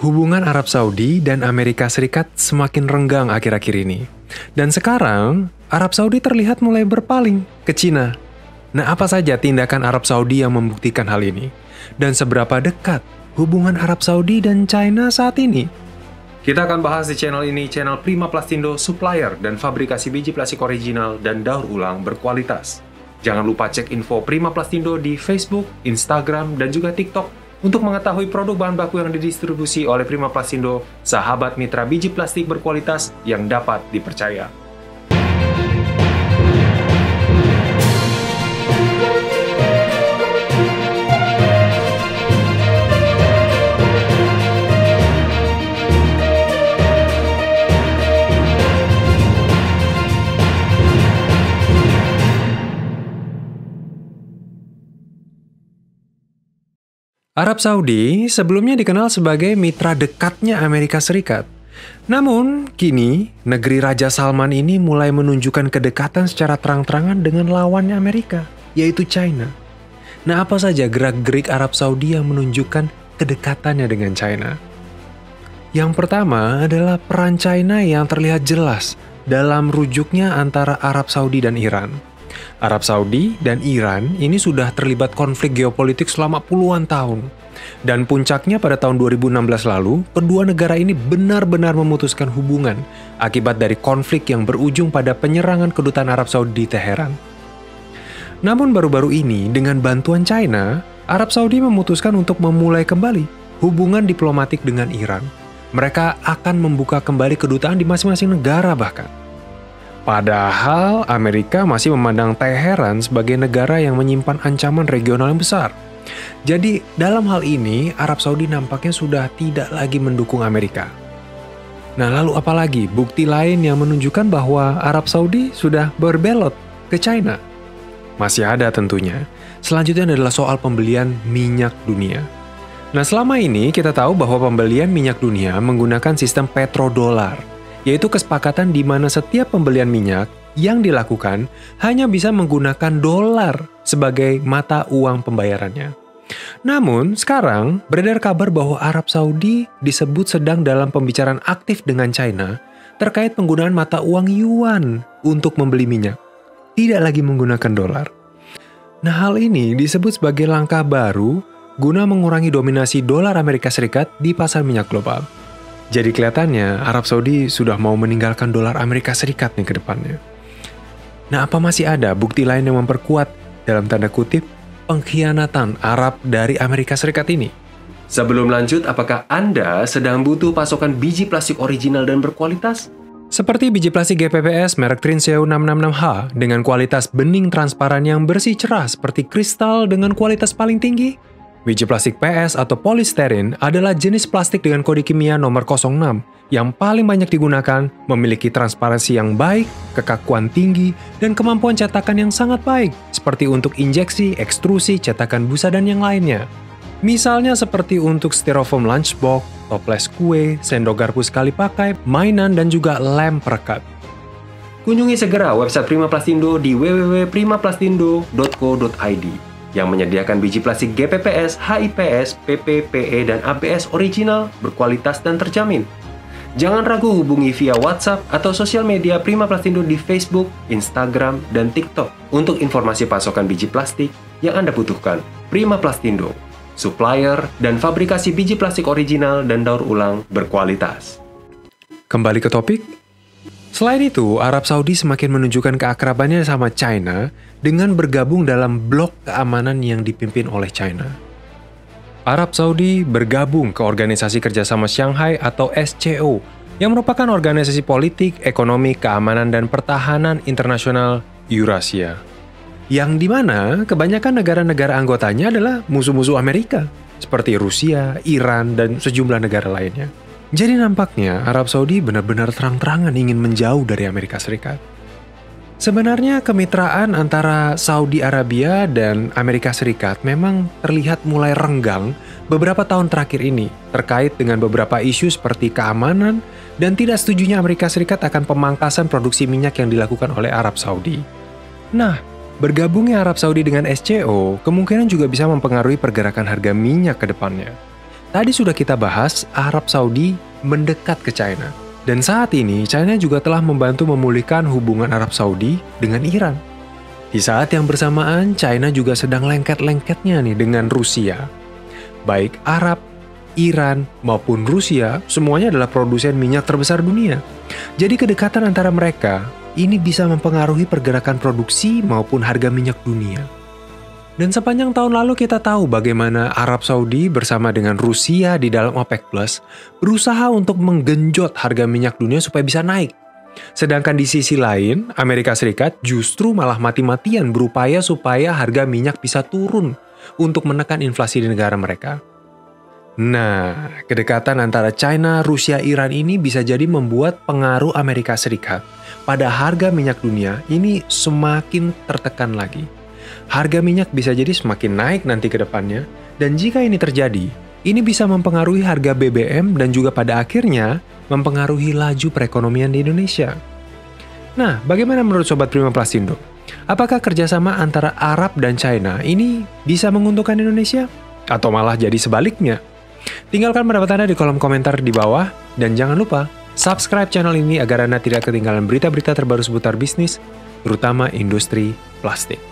Hubungan Arab Saudi dan Amerika Serikat semakin renggang akhir-akhir ini. Dan sekarang, Arab Saudi terlihat mulai berpaling ke Cina. Nah, apa saja tindakan Arab Saudi yang membuktikan hal ini? Dan seberapa dekat hubungan Arab Saudi dan China saat ini? Kita akan bahas di channel ini, channel Prima Plastindo, supplier dan fabrikasi biji plastik original dan daur ulang berkualitas. Jangan lupa cek info Prima Plastindo di Facebook, Instagram, dan juga TikTok untuk mengetahui produk bahan baku yang didistribusi oleh Prima Plastindo, sahabat mitra biji plastik berkualitas yang dapat dipercaya. Arab Saudi sebelumnya dikenal sebagai mitra dekatnya Amerika Serikat. Namun, kini negeri Raja Salman ini mulai menunjukkan kedekatan secara terang-terangan dengan lawannya Amerika, yaitu China. Nah, apa saja gerak-gerik Arab Saudi yang menunjukkan kedekatannya dengan China? Yang pertama adalah peran China yang terlihat jelas dalam rujuknya antara Arab Saudi dan Iran. Arab Saudi dan Iran ini sudah terlibat konflik geopolitik selama puluhan tahun. Dan puncaknya pada tahun 2016 lalu, kedua negara ini benar-benar memutuskan hubungan akibat dari konflik yang berujung pada penyerangan kedutaan Arab Saudi di Teheran. Namun baru-baru ini, dengan bantuan China, Arab Saudi memutuskan untuk memulai kembali hubungan diplomatik dengan Iran. Mereka akan membuka kembali kedutaan di masing-masing negara bahkan. Padahal Amerika masih memandang Teheran sebagai negara yang menyimpan ancaman regional yang besar. Jadi dalam hal ini Arab Saudi nampaknya sudah tidak lagi mendukung Amerika. Nah, lalu apalagi bukti lain yang menunjukkan bahwa Arab Saudi sudah berbelot ke China? Masih ada tentunya. Selanjutnya adalah soal pembelian minyak dunia. Nah, selama ini kita tahu bahwa pembelian minyak dunia menggunakan sistem petrodolar, yaitu kesepakatan di mana setiap pembelian minyak yang dilakukan hanya bisa menggunakan dolar sebagai mata uang pembayarannya. Namun, sekarang beredar kabar bahwa Arab Saudi disebut sedang dalam pembicaraan aktif dengan China terkait penggunaan mata uang yuan untuk membeli minyak, tidak lagi menggunakan dolar. Nah, hal ini disebut sebagai langkah baru guna mengurangi dominasi dolar Amerika Serikat di pasar minyak global. Jadi kelihatannya Arab Saudi sudah mau meninggalkan dolar Amerika Serikat nih ke depannya. Nah, apa masih ada bukti lain yang memperkuat, dalam tanda kutip, pengkhianatan Arab dari Amerika Serikat ini? Sebelum lanjut, apakah Anda sedang butuh pasokan biji plastik original dan berkualitas? Seperti biji plastik GPPS merek Trinseo 666H dengan kualitas bening transparan yang bersih cerah seperti kristal dengan kualitas paling tinggi? Biji plastik PS atau polisterin adalah jenis plastik dengan kode kimia nomor 06 yang paling banyak digunakan, memiliki transparansi yang baik, kekakuan tinggi, dan kemampuan cetakan yang sangat baik, seperti untuk injeksi, ekstrusi, cetakan busa, dan yang lainnya. Misalnya seperti untuk styrofoam lunchbox, toples kue, sendok garpu sekali pakai, mainan, dan juga lem perekat. Kunjungi segera website Prima Plastindo di www.primaplastindo.co.id. yang menyediakan biji plastik GPPS, HIPS, PP, PE, dan ABS original, berkualitas, dan terjamin. Jangan ragu hubungi via WhatsApp atau sosial media Prima Plastindo di Facebook, Instagram, dan TikTok untuk informasi pasokan biji plastik yang Anda butuhkan. Prima Plastindo, supplier dan fabrikasi biji plastik original dan daur ulang berkualitas. Kembali ke topik. Selain itu, Arab Saudi semakin menunjukkan keakrabannya sama China dengan bergabung dalam blok keamanan yang dipimpin oleh China. Arab Saudi bergabung ke Organisasi Kerjasama Shanghai atau SCO, yang merupakan organisasi politik, ekonomi, keamanan, dan pertahanan internasional Eurasia. Yang dimana kebanyakan negara-negara anggotanya adalah musuh-musuh Amerika, seperti Rusia, Iran, dan sejumlah negara lainnya. Jadi nampaknya Arab Saudi benar-benar terang-terangan ingin menjauh dari Amerika Serikat. Sebenarnya kemitraan antara Saudi Arabia dan Amerika Serikat memang terlihat mulai renggang beberapa tahun terakhir ini terkait dengan beberapa isu seperti keamanan dan tidak setujunya Amerika Serikat akan pemangkasan produksi minyak yang dilakukan oleh Arab Saudi. Nah, bergabungnya Arab Saudi dengan SCO kemungkinan juga bisa mempengaruhi pergerakan harga minyak ke depannya. Tadi sudah kita bahas Arab Saudi mendekat ke China. Dan saat ini China juga telah membantu memulihkan hubungan Arab Saudi dengan Iran. Di saat yang bersamaan, China juga sedang lengket-lengketnya nih dengan Rusia. Baik Arab, Iran, maupun Rusia, semuanya adalah produsen minyak terbesar dunia. Jadi kedekatan antara mereka ini bisa mempengaruhi pergerakan produksi maupun harga minyak dunia. Dan sepanjang tahun lalu kita tahu bagaimana Arab Saudi bersama dengan Rusia di dalam OPEC Plus berusaha untuk menggenjot harga minyak dunia supaya bisa naik. Sedangkan di sisi lain, Amerika Serikat justru malah mati-matian berupaya supaya harga minyak bisa turun untuk menekan inflasi di negara mereka. Nah, kedekatan antara China, Rusia, Iran ini bisa jadi membuat pengaruh Amerika Serikat pada harga minyak dunia ini semakin tertekan lagi. Harga minyak bisa jadi semakin naik nanti ke depannya, dan jika ini terjadi, ini bisa mempengaruhi harga BBM dan juga pada akhirnya mempengaruhi laju perekonomian di Indonesia. Nah, bagaimana menurut Sobat Prima Plastindro? Apakah kerjasama antara Arab dan China ini bisa menguntungkan Indonesia? Atau malah jadi sebaliknya? Tinggalkan pendapat Anda di kolom komentar di bawah, dan jangan lupa subscribe channel ini agar Anda tidak ketinggalan berita-berita terbaru seputar bisnis, terutama industri plastik.